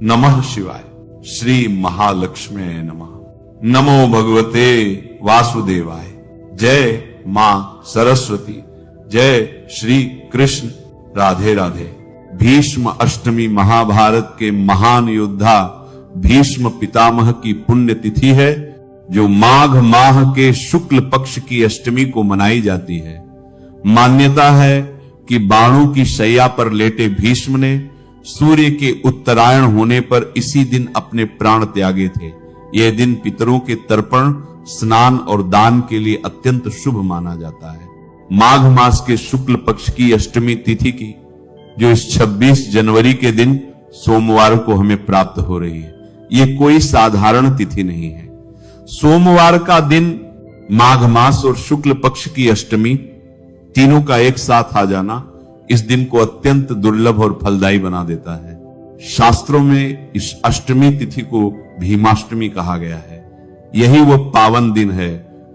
नमः शिवाय। श्री महालक्ष्मी नमः। नमो भगवते वासुदेवाय। जय मां सरस्वती। जय श्री कृष्ण। राधे राधे। भीष्म अष्टमी महाभारत के महान योद्धा भीष्म पितामह की पुण्य तिथि है, जो माघ माह के शुक्ल पक्ष की अष्टमी को मनाई जाती है। मान्यता है कि बाणों की शैया पर लेटे भीष्म ने सूर्य के उत्तरायण होने पर इसी दिन अपने प्राण त्यागे थे। यह दिन पितरों के तर्पण, स्नान और दान के लिए अत्यंत शुभ माना जाता है। माघ मास के शुक्ल पक्ष की अष्टमी तिथि की, जो इस 26 जनवरी के दिन सोमवार को हमें प्राप्त हो रही है, ये कोई साधारण तिथि नहीं है। सोमवार का दिन, माघ मास और शुक्ल पक्ष की अष्टमी, तीनों का एक साथ आ जाना इस दिन को अत्यंत दुर्लभ और फलदायी बना देता है। शास्त्रों में इस अष्टमी तिथि को भीमाष्टमी कहा गया है। यही वह पावन दिन है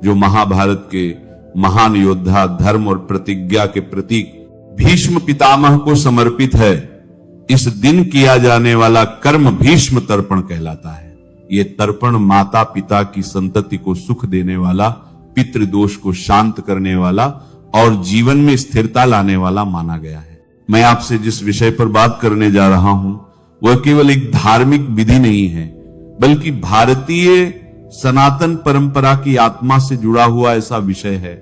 जो महाभारत के महान योद्धा, धर्म और प्रतिज्ञा के प्रतीक भीष्म पितामह को समर्पित है। इस दिन किया जाने वाला कर्म भीष्म तर्पण कहलाता है। ये तर्पण माता पिता की संतति को सुख देने वाला, पितृदोष को शांत करने वाला और जीवन में स्थिरता लाने वाला माना गया है। मैं आपसे जिस विषय पर बात करने जा रहा हूं, वह केवल एक धार्मिक विधि नहीं है, बल्कि भारतीय सनातन परंपरा की आत्मा से जुड़ा हुआ ऐसा विषय है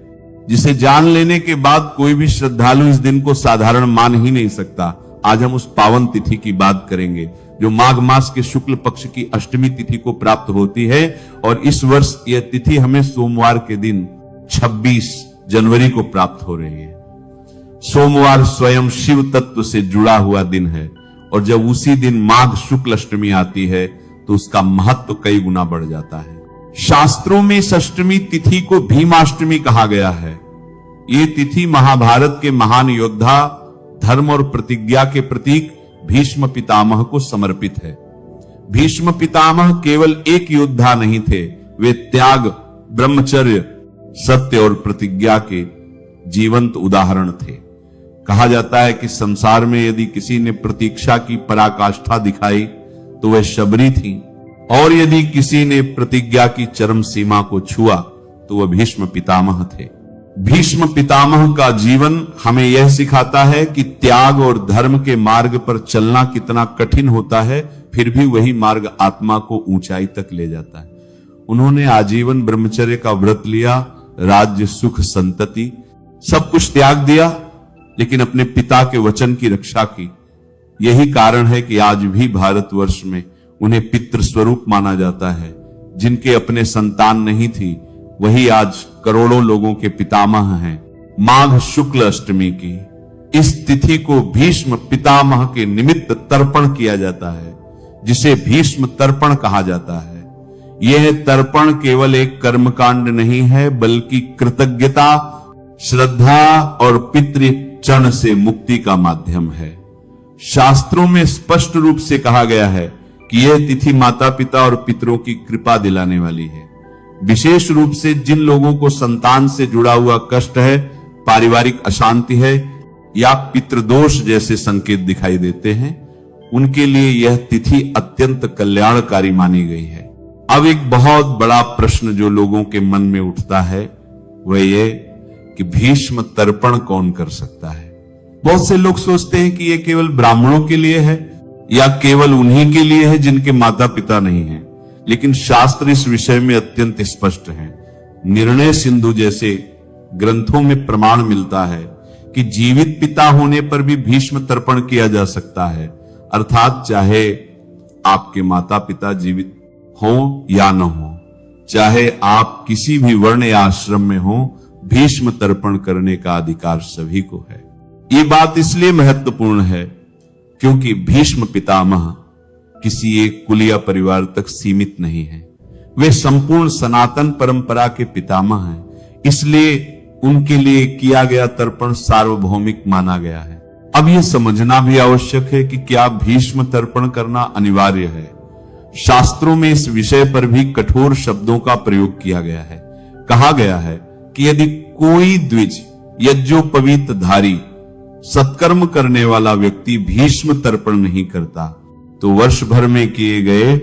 जिसे जान लेने के बाद कोई भी श्रद्धालु इस दिन को साधारण मान ही नहीं सकता। आज हम उस पावन तिथि की बात करेंगे जो माघ मास के शुक्ल पक्ष की अष्टमी तिथि को प्राप्त होती है, और इस वर्ष यह तिथि हमें सोमवार के दिन 26 जनवरी को प्राप्त हो रही है। सोमवार स्वयं शिव तत्व से जुड़ा हुआ दिन है, और जब उसी दिन माघ शुक्ल अष्टमी आती है तो उसका महत्व कई गुना बढ़ जाता है। शास्त्रों में इस अष्टमी तिथि को भीमाष्टमी कहा गया है। ये तिथि महाभारत के महान योद्धा, धर्म और प्रतिज्ञा के प्रतीक भीष्म पितामह को समर्पित है। भीष्म पितामह केवल एक योद्धा नहीं थे, वे त्याग, ब्रह्मचर्य, सत्य और प्रतिज्ञा के जीवंत उदाहरण थे। कहा जाता है कि संसार में यदि किसी ने प्रतीक्षा की पराकाष्ठा दिखाई तो वह शबरी थी, और यदि किसी ने प्रतिज्ञा की चरम सीमा को छुआ तो वह भीष्म पितामह थे। भीष्म पितामह का जीवन हमें यह सिखाता है कि त्याग और धर्म के मार्ग पर चलना कितना कठिन होता है, फिर भी वही मार्ग आत्मा को ऊंचाई तक ले जाता है। उन्होंने आजीवन ब्रह्मचर्य का व्रत लिया, राज्य, सुख, संतति सब कुछ त्याग दिया, लेकिन अपने पिता के वचन की रक्षा की। यही कारण है कि आज भी भारतवर्ष में उन्हें पितृ स्वरूप माना जाता है। जिनके अपने संतान नहीं थी, वही आज करोड़ों लोगों के पितामह हैं। माघ शुक्ल अष्टमी की इस तिथि को भीष्म पितामह के निमित्त तर्पण किया जाता है, जिसे भीष्म तर्पण कहा जाता है। यह तर्पण केवल एक कर्मकांड नहीं है, बल्कि कृतज्ञता, श्रद्धा और पितृ चरण से मुक्ति का माध्यम है। शास्त्रों में स्पष्ट रूप से कहा गया है कि यह तिथि माता पिता और पितरों की कृपा दिलाने वाली है। विशेष रूप से जिन लोगों को संतान से जुड़ा हुआ कष्ट है, पारिवारिक अशांति है या पितृदोष जैसे संकेत दिखाई देते हैं, उनके लिए यह तिथि अत्यंत कल्याणकारी मानी गई है। अब एक बहुत बड़ा प्रश्न जो लोगों के मन में उठता है वह ये कि भीष्म तर्पण कौन कर सकता है। बहुत से लोग सोचते हैं कि यह केवल ब्राह्मणों के लिए है या केवल उन्हीं के लिए है जिनके माता पिता नहीं हैं, लेकिन शास्त्र इस विषय में अत्यंत स्पष्ट है। निर्णय सिंधु जैसे ग्रंथों में प्रमाण मिलता है कि जीवित पिता होने पर भी भीष्म तर्पण किया जा सकता है, अर्थात चाहे आपके माता पिता जीवित हो या न हो, चाहे आप किसी भी वर्ण या आश्रम में हो, भीष्म तर्पण करने का अधिकार सभी को है। ये बात इसलिए महत्वपूर्ण है क्योंकि भीष्म पितामह किसी एक कुल या परिवार तक सीमित नहीं है। वे संपूर्ण सनातन परंपरा के पितामह हैं, इसलिए उनके लिए किया गया तर्पण सार्वभौमिक माना गया है। अब यह समझना भी आवश्यक है कि क्या भीष्म तर्पण करना अनिवार्य है। शास्त्रों में इस विषय पर भी कठोर शब्दों का प्रयोग किया गया है। कहा गया है कि यदि कोई द्विज, यज्ञोपवीत धारी, सत्कर्म करने वाला व्यक्ति भीष्म तर्पण नहीं करता तो वर्ष भर में किए गए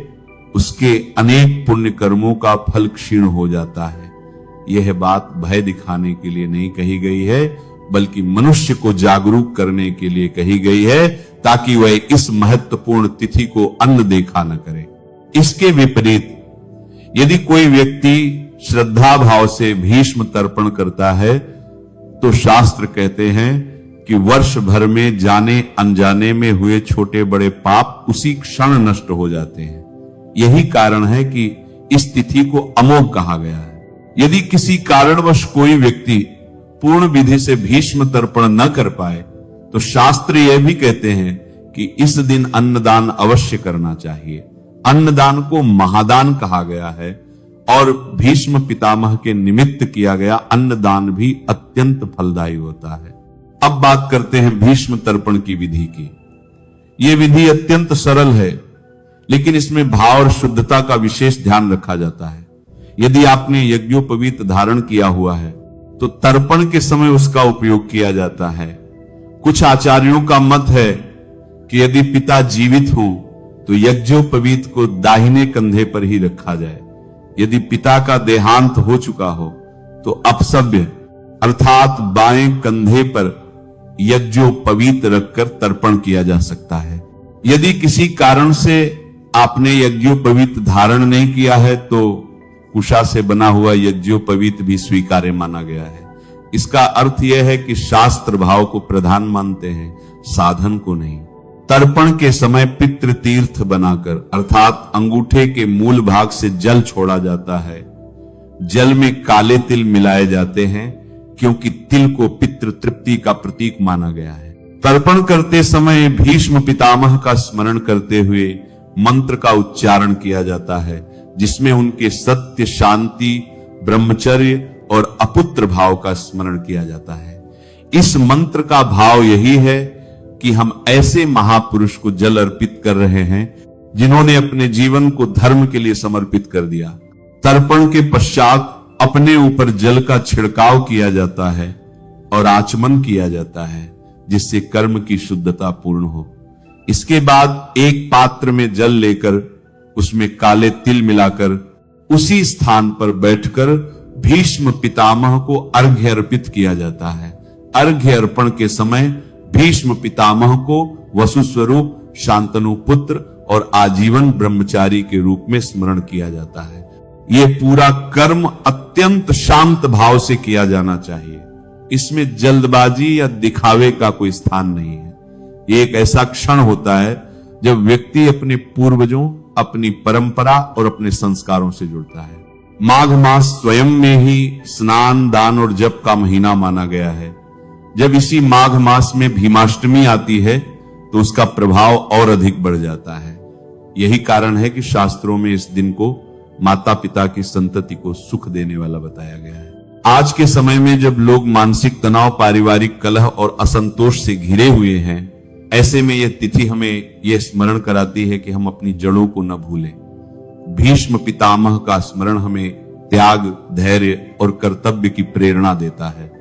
उसके अनेक पुण्य कर्मों का फल क्षीण हो जाता है। यह बात भय दिखाने के लिए नहीं कही गई है, बल्कि मनुष्य को जागरूक करने के लिए कही गई है, ताकि वह इस महत्वपूर्ण तिथि को अन्न देखा न करे। इसके विपरीत यदि कोई व्यक्ति श्रद्धा भाव से भीष्म तर्पण करता है, तो शास्त्र कहते हैं कि वर्ष भर में जाने अनजाने में हुए छोटे बड़े पाप उसी क्षण नष्ट हो जाते हैं। यही कारण है कि इस तिथि को अमोघ कहा गया है। यदि किसी कारणवश कोई व्यक्ति पूर्ण विधि से भीष्म तर्पण न कर पाए, तो शास्त्र यह भी कहते हैं कि इस दिन अन्नदान अवश्य करना चाहिए। अन्नदान को महादान कहा गया है और भीष्म पितामह के निमित्त किया गया अन्नदान भी अत्यंत फलदायी होता है। अब बात करते हैं भीष्म तर्पण की विधि की। यह विधि अत्यंत सरल है, लेकिन इसमें भाव और शुद्धता का विशेष ध्यान रखा जाता है। यदि आपने यज्ञोपवीत धारण किया हुआ है, तो तर्पण के समय उसका उपयोग किया जाता है। कुछ आचार्यों का मत है कि यदि पिता जीवित हो तो यज्ञोपवीत को दाहिने कंधे पर ही रखा जाए। यदि पिता का देहांत हो चुका हो तो अपसव्य अर्थात बाएं कंधे पर यज्ञोपवीत रखकर तर्पण किया जा सकता है। यदि किसी कारण से आपने यज्ञोपवीत धारण नहीं किया है, तो कुशा से बना हुआ यज्ञोपवीत भी स्वीकार्य माना गया है। इसका अर्थ यह है कि शास्त्र भाव को प्रधान मानते हैं, साधन को नहीं। तर्पण के समय पितृ तीर्थ बनाकर अर्थात अंगूठे के मूल भाग से जल छोड़ा जाता है। जल में काले तिल मिलाए जाते हैं, क्योंकि तिल को पितृ तृप्ति का प्रतीक माना गया है। तर्पण करते समय भीष्म पितामह का स्मरण करते हुए मंत्र का उच्चारण किया जाता है, जिसमें उनके सत्य, शांति, ब्रह्मचर्य और अपुत्र भाव का स्मरण किया जाता है। इस मंत्र का भाव यही है कि हम ऐसे महापुरुष को जल अर्पित कर रहे हैं जिन्होंने अपने जीवन को धर्म के लिए समर्पित कर दिया। तर्पण के पश्चात अपने ऊपर जल का छिड़काव किया जाता है और आचमन किया जाता है, जिससे कर्म की शुद्धता पूर्ण हो। इसके बाद एक पात्र में जल लेकर उसमें काले तिल मिलाकर उसी स्थान पर बैठकर भीष्म पितामह को अर्घ्य अर्पित किया जाता है। अर्घ्य अर्पण के समय भीष्म पितामह को वसु स्वरूप, शांतनु पुत्र और आजीवन ब्रह्मचारी के रूप में स्मरण किया जाता है। यह पूरा कर्म अत्यंत शांत भाव से किया जाना चाहिए। इसमें जल्दबाजी या दिखावे का कोई स्थान नहीं है। यह एक ऐसा क्षण होता है जब व्यक्ति अपने पूर्वजों, अपनी परंपरा और अपने संस्कारों से जुड़ता है। माघ मास स्वयं में ही स्नान, दान और जप का महीना माना गया है। जब इसी माघ मास में भीमाष्टमी आती है तो उसका प्रभाव और अधिक बढ़ जाता है। यही कारण है कि शास्त्रों में इस दिन को माता पिता की संतति को सुख देने वाला बताया गया है। आज के समय में जब लोग मानसिक तनाव, पारिवारिक कलह और असंतोष से घिरे हुए हैं, ऐसे में यह तिथि हमें यह स्मरण कराती है कि हम अपनी जड़ों को न भूलें। भीष्म पितामह का स्मरण हमें त्याग, धैर्य और कर्तव्य की प्रेरणा देता है।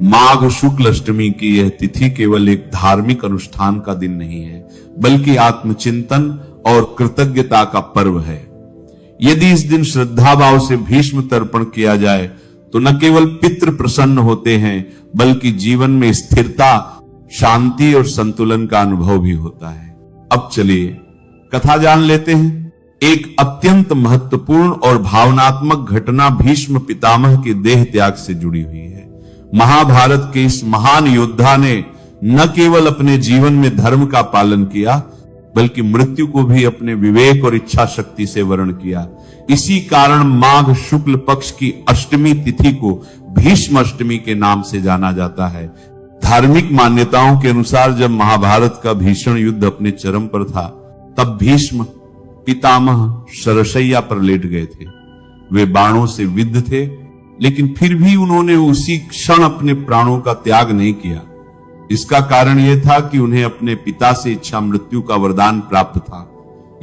माघ शुक्ल अष्टमी की यह तिथि केवल एक धार्मिक अनुष्ठान का दिन नहीं है, बल्कि आत्मचिंतन और कृतज्ञता का पर्व है। यदि इस दिन श्रद्धा भाव से भीष्म तर्पण किया जाए तो न केवल पितृ प्रसन्न होते हैं, बल्कि जीवन में स्थिरता, शांति और संतुलन का अनुभव भी होता है। अब चलिए कथा जान लेते हैं। एक अत्यंत महत्वपूर्ण और भावनात्मक घटना भीष्म पितामह के देह त्याग से जुड़ी हुई है। महाभारत के इस महान योद्धा ने न केवल अपने जीवन में धर्म का पालन किया, बल्कि मृत्यु को भी अपने विवेक और इच्छा शक्ति से वर्ण किया। इसी कारण माघ शुक्ल पक्ष की अष्टमी तिथि को भीष्म अष्टमी के नाम से जाना जाता है। धार्मिक मान्यताओं के अनुसार जब महाभारत का भीषण युद्ध अपने चरम पर था, तब भीष्म पितामह शरशैया पर लेट गए थे। वे बाणों से विद्ध थे, लेकिन फिर भी उन्होंने उसी क्षण अपने प्राणों का त्याग नहीं किया। इसका कारण यह था कि उन्हें अपने पिता से इच्छा मृत्यु का वरदान प्राप्त था।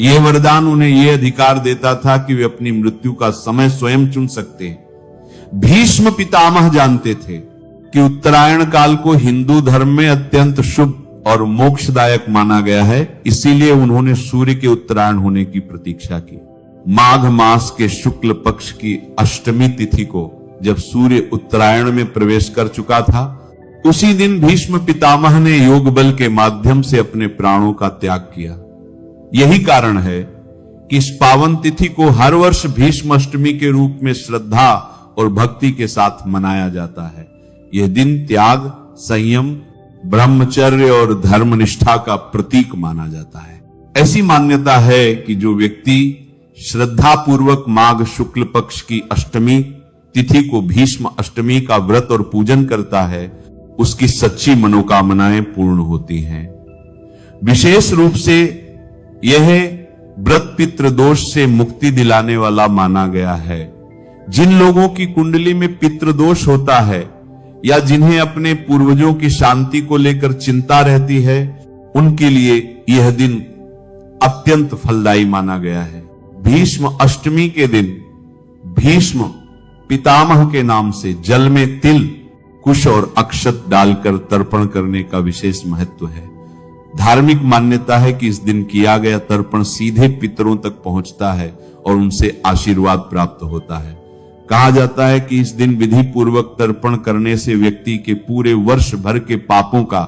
यह वरदान उन्हें यह अधिकार देता था कि वे अपनी मृत्यु का समय स्वयं चुन सकते हैं। भीष्म पितामह जानते थे कि उत्तरायण काल को हिंदू धर्म में अत्यंत शुभ और मोक्षदायक माना गया है, इसीलिए उन्होंने सूर्य के उत्तरायण होने की प्रतीक्षा की। माघ मास के शुक्ल पक्ष की अष्टमी तिथि को जब सूर्य उत्तरायण में प्रवेश कर चुका था, उसी दिन भीष्म पितामह ने योग बल के माध्यम से अपने प्राणों का त्याग किया। यही कारण है कि इस पावन तिथि को हर वर्ष भीष्म अष्टमी के रूप में श्रद्धा और भक्ति के साथ मनाया जाता है। यह दिन त्याग, संयम, ब्रह्मचर्य और धर्मनिष्ठा का प्रतीक माना जाता है। ऐसी मान्यता है कि जो व्यक्ति श्रद्धा पूर्वक माघ शुक्ल पक्ष की अष्टमी तिथि को भीष्म अष्टमी का व्रत और पूजन करता है, उसकी सच्ची मनोकामनाएं पूर्ण होती हैं। विशेष रूप से यह व्रत पितृदोष से मुक्ति दिलाने वाला माना गया है। जिन लोगों की कुंडली में पितृदोष होता है या जिन्हें अपने पूर्वजों की शांति को लेकर चिंता रहती है, उनके लिए यह दिन अत्यंत फलदायी माना गया है। भीष्म अष्टमी के दिन भीष्म पितामह के नाम से जल में तिल, कुश और अक्षत डालकर तर्पण करने का विशेष महत्व है। धार्मिक मान्यता है कि इस दिन किया गया तर्पण सीधे पितरों तक पहुंचता है और उनसे आशीर्वाद प्राप्त होता है। कहा जाता है कि इस दिन विधि पूर्वक तर्पण करने से व्यक्ति के पूरे वर्ष भर के पापों का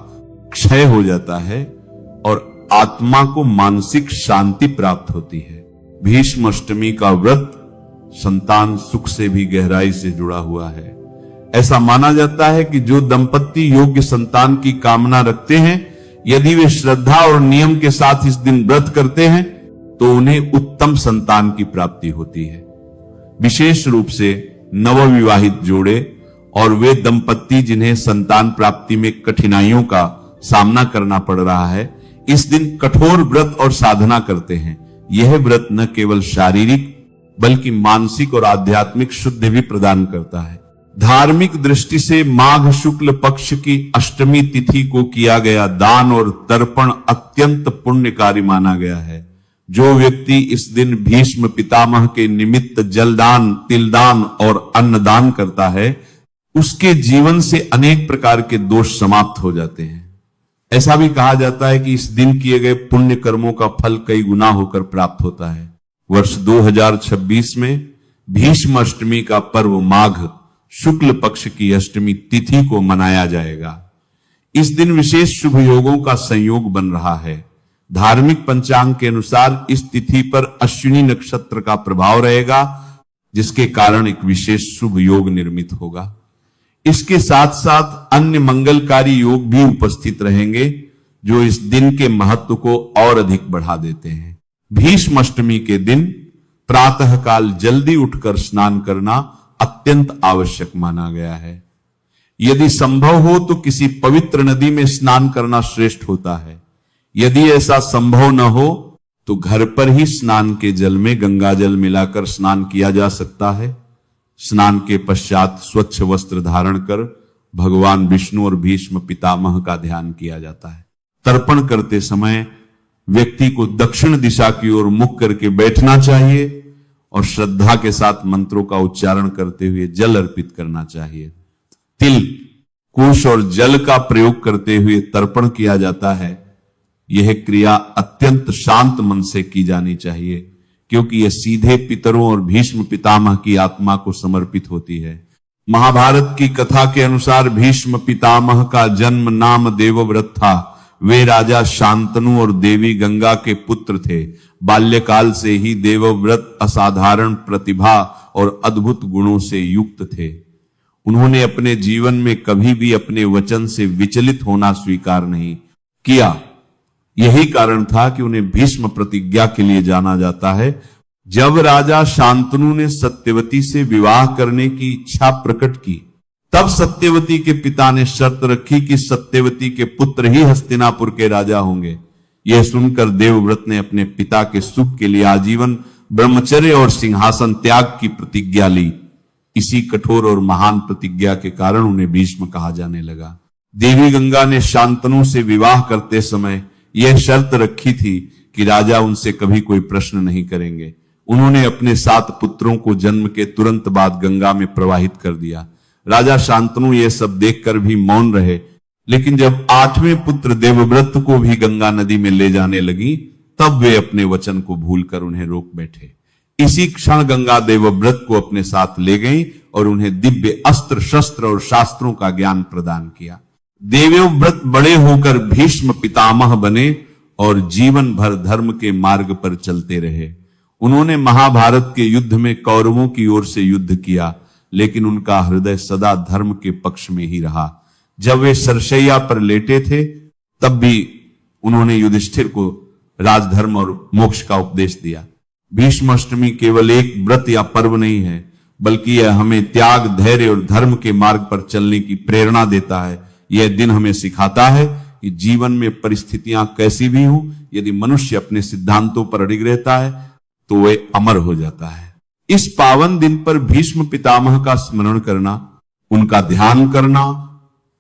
क्षय हो जाता है और आत्मा को मानसिक शांति प्राप्त होती है। भीष्म अष्टमी का व्रत संतान सुख से भी गहराई से जुड़ा हुआ है। ऐसा माना जाता है कि जो दंपत्ति योग्य संतान की कामना रखते हैं, यदि वे श्रद्धा और नियम के साथ इस दिन व्रत करते हैं तो उन्हें उत्तम संतान की प्राप्ति होती है। विशेष रूप से नवविवाहित जोड़े और वे दंपत्ति जिन्हें संतान प्राप्ति में कठिनाइयों का सामना करना पड़ रहा है, इस दिन कठोर व्रत और साधना करते हैं। यह व्रत न केवल शारीरिक बल्कि मानसिक और आध्यात्मिक शुद्धि भी प्रदान करता है। धार्मिक दृष्टि से माघ शुक्ल पक्ष की अष्टमी तिथि को किया गया दान और तर्पण अत्यंत पुण्यकारी माना गया है। जो व्यक्ति इस दिन भीष्म पितामह के निमित्त जलदान, तिलदान और अन्नदान करता है, उसके जीवन से अनेक प्रकार के दोष समाप्त हो जाते हैं। ऐसा भी कहा जाता है कि इस दिन किए गए पुण्य कर्मों का फल कई गुना होकर प्राप्त होता है। वर्ष 2026 में भीष्म अष्टमी का पर्व माघ शुक्ल पक्ष की अष्टमी तिथि को मनाया जाएगा। इस दिन विशेष शुभ योगों का संयोग बन रहा है। धार्मिक पंचांग के अनुसार इस तिथि पर अश्विनी नक्षत्र का प्रभाव रहेगा, जिसके कारण एक विशेष शुभ योग निर्मित होगा। इसके साथ साथ अन्य मंगलकारी योग भी उपस्थित रहेंगे, जो इस दिन के महत्व को और अधिक बढ़ा देते हैं। भीष्म अष्टमी के दिन प्रातःकाल जल्दी उठकर स्नान करना अत्यंत आवश्यक माना गया है। यदि संभव हो तो किसी पवित्र नदी में स्नान करना श्रेष्ठ होता है। यदि ऐसा संभव न हो तो घर पर ही स्नान के जल में गंगा जल मिलाकर स्नान किया जा सकता है। स्नान के पश्चात स्वच्छ वस्त्र धारण कर भगवान विष्णु और भीष्म पितामह का ध्यान किया जाता है। तर्पण करते समय व्यक्ति को दक्षिण दिशा की ओर मुख करके बैठना चाहिए और श्रद्धा के साथ मंत्रों का उच्चारण करते हुए जल अर्पित करना चाहिए। तिल, कुश और जल का प्रयोग करते हुए तर्पण किया जाता है। यह क्रिया अत्यंत शांत मन से की जानी चाहिए, क्योंकि यह सीधे पितरों और भीष्म पितामह की आत्मा को समर्पित होती है। महाभारत की कथा के अनुसार भीष्म पितामह का जन्म नाम देवव्रत था। वे राजा शांतनु और देवी गंगा के पुत्र थे। बाल्यकाल से ही देवव्रत असाधारण प्रतिभा और अद्भुत गुणों से युक्त थे। उन्होंने अपने जीवन में कभी भी अपने वचन से विचलित होना स्वीकार नहीं किया। यही कारण था कि उन्हें भीष्म प्रतिज्ञा के लिए जाना जाता है। जब राजा शांतनु ने सत्यवती से विवाह करने की इच्छा प्रकट की, तब सत्यवती के पिता ने शर्त रखी कि सत्यवती के पुत्र ही हस्तिनापुर के राजा होंगे। यह सुनकर देवव्रत ने अपने पिता के सुख के लिए आजीवन ब्रह्मचर्य और सिंहासन त्याग की प्रतिज्ञा ली। इसी कठोर और महान प्रतिज्ञा के कारण उन्हें भीष्म कहा जाने लगा। देवी गंगा ने शांतनु से विवाह करते समय यह शर्त रखी थी कि राजा उनसे कभी कोई प्रश्न नहीं करेंगे। उन्होंने अपने 7 पुत्रों को जन्म के तुरंत बाद गंगा में प्रवाहित कर दिया। राजा शांतनु यह सब देखकर भी मौन रहे। लेकिन जब 8वें पुत्र देवव्रत को भी गंगा नदी में ले जाने लगी, तब वे अपने वचन को भूलकर उन्हें रोक बैठे। इसी क्षण गंगा देवव्रत को अपने साथ ले गई और उन्हें दिव्य अस्त्र शस्त्र और शास्त्रों का ज्ञान प्रदान किया। देवव्रत बड़े होकर भीष्म पितामह बने और जीवन भर धर्म के मार्ग पर चलते रहे। उन्होंने महाभारत के युद्ध में कौरवों की ओर से युद्ध किया, लेकिन उनका हृदय सदा धर्म के पक्ष में ही रहा। जब वे सरसैया पर लेटे थे, तब भी उन्होंने युधिष्ठिर को राजधर्म और मोक्ष का उपदेश दिया। भीष्म अष्टमी केवल एक व्रत या पर्व नहीं है, बल्कि यह हमें त्याग, धैर्य और धर्म के मार्ग पर चलने की प्रेरणा देता है। यह दिन हमें सिखाता है कि जीवन में परिस्थितियां कैसी भी हों, यदि मनुष्य अपने सिद्धांतों पर अडिग रहता है तो वह अमर हो जाता है। इस पावन दिन पर भीष्म पितामह का स्मरण करना, उनका ध्यान करना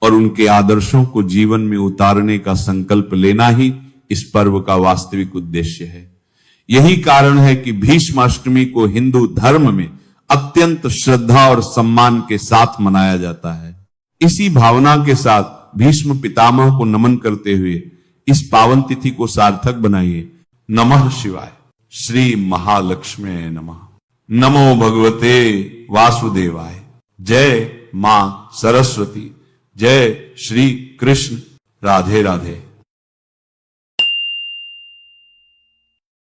और उनके आदर्शों को जीवन में उतारने का संकल्प लेना ही इस पर्व का वास्तविक उद्देश्य है। यही कारण है कि भीष्माष्टमी को हिंदू धर्म में अत्यंत श्रद्धा और सम्मान के साथ मनाया जाता है। इसी भावना के साथ भीष्म पितामह को नमन करते हुए इस पावन तिथि को सार्थक बनाइए। नमः शिवाय। श्री महालक्ष्मी नमः। नमो भगवते वासुदेवाय। जय मां सरस्वती। जय श्री कृष्ण। राधे राधे।